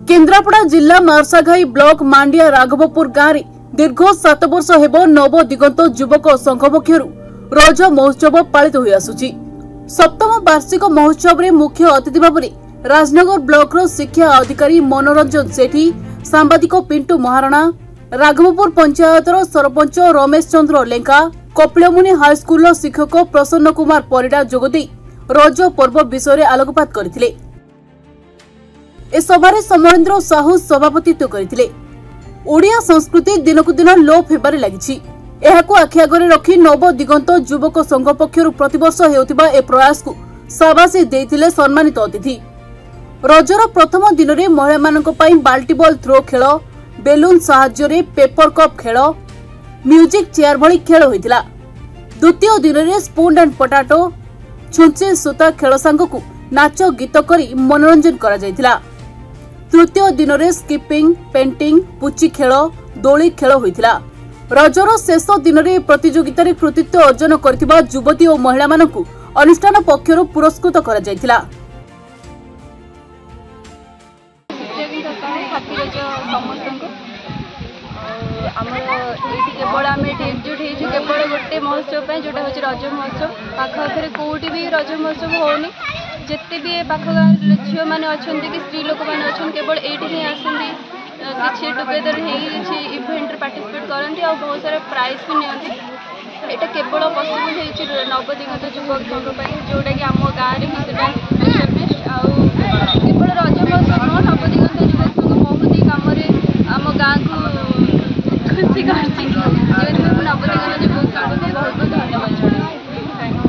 केन्द्रापड़ा जिला मार्साघाई ब्लॉक मांडिया राघवपुर गाँव में दीर्घ 7 वर्ष हेब नव दिगंत युवक संघ पक्षर रज महोत्सव पालित हो आसुची। 7म वार्षिक महोत्सव में मुख्य अतिथि भाव में राजनगर ब्लॉक शिक्षा अधिकारी मनोरंजन सेठी, सांबादिक पिंटू महाराणा, राघवपुर पंचायत सरपंच रमेश चंद्र लेंका, कपिलमुनि हाईस्कूल शिक्षक प्रसन्न कुमार परिडा जोगदे रज पर्व विषय आलोकपात करथिले। ए सभारे समरेंद्र साहू सभापतित्व करथिले। ओडिया संस्कृति दिनकु दिन लोप हेबारे लागिछि। एहाकु आखि आगरे रखी नव दिगंत युवक संघ पक्षरु प्रतिवर्ष हेउथिबा ए प्रयास को शाबाशी देइथिले सम्मानित अतिथि। रजर प्रथम दिन में महिला मानक पई बाल्टी बॉल थ्रो खेल, बेलून साहाय्य पेपर कप खेल, म्यूजिक चेयर भली खेल होइतिला। द्वितीय दिन में स्पून एंड पोटाटो, छुंचे सूता खेल सांगकु नाच गीत करी मनोरंजन करा जायतिला। तृतीय दिन में स्कीपिंग, पेंटिंग, पुची खेल, दोली खेल होइतिला। रजर शेष दिन में प्रतियोगिता कृतित्व अर्जन करथिबा युवती और महिला मानकु अनुष्ठान पक्षरु पुरस्कृत करा जायतिला। केवल आम एकजुट हो केवल गोटे महोत्सव जोटा हूँ रज महोत्सव। पाखे कौटी भी रज महोत्सव होनी, जिते भी पाख गाँव झील मैंने अच्छा कि स्त्री लोक मैंने अच्छा केवल ये ही आसती किसी टुगेदर इवेंट पार्टिसिपेट करती और बहुत सारा प्राइज भी नियंती। यहाँ केवल पॉसिबल हो नवदिगंत युवक संघ जोटा कि आम गाँव में केवल रज महोत्सव नवदिगंत युवक संघ बहुत ही कम आम गाँव को खुशी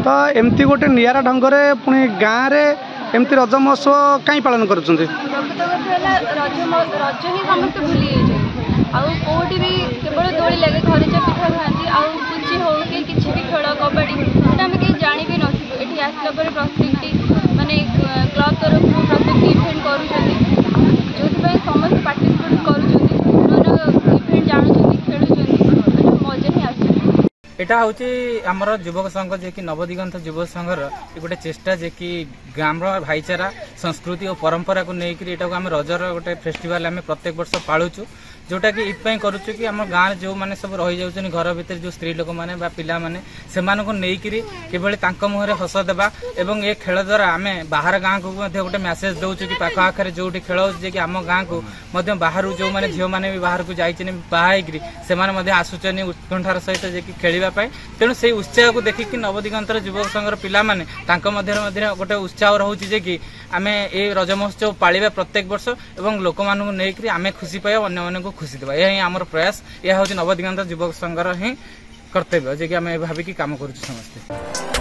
तो एमती गोटे निरा ढंग से पुणी गाँव में एमती रज महोत्सव कहीं पालन कर रज ही समस्त भूली आउटी भी केवल दोली लगे घर पिठा खाती आुची हो कि किसी भी खेल कबाड़ी से आम कहीं जाणी भी नथिलु। ये आसला प्रत्येक माने क्लब तरफ प्रत्येक इवेंट कर समस्त पार्टिसिपेट कर एटा हूँ आमर युवक संघ जे कि नवदिगंत युवक संघर गोटे चेष्टा जे कि ग्राम भाईचारा संस्कृति और परंपरा को लेकर एटा आम रजर गोटे फेस्टिवल आम प्रत्येक वर्ष पालुचु, जोटा कि इपाई करुचु कि आम गाँव जो मैंने सब रही जाऊँ घर भीतर जो स्त्री लोक मैंने पिला माने सेमानकु नेइकिरी केवल तांको मुहरे हस देबा एवं ए खेल द्वारा आम बाहर गाँव को गोटे मेसेज दौचु कि पाख आखरे जो खेल हो कि आम गाँव को बाहर जो मैंने झील मैंने भी बाहर को जाइए बाहर से आसुचन उत्कंठार सहित जे कि खेलवाई। तेणु से उत्साह को देखिक नवदिगंतर युवक संघर पिला माने तांको मध्य गोटे उत्साह रोचे कि आम ए रज महोत्सव पालिबा प्रत्येक वर्ष एवं लोक मानू नहीं आम खुशी पाइबा अन्य मानू खुशी देवा। यह आमर प्रयास, यह हूँ नवदिगंत युवक संघर ही कर्तव्य जे कि आम भाविकी काम करुँ समस्ते।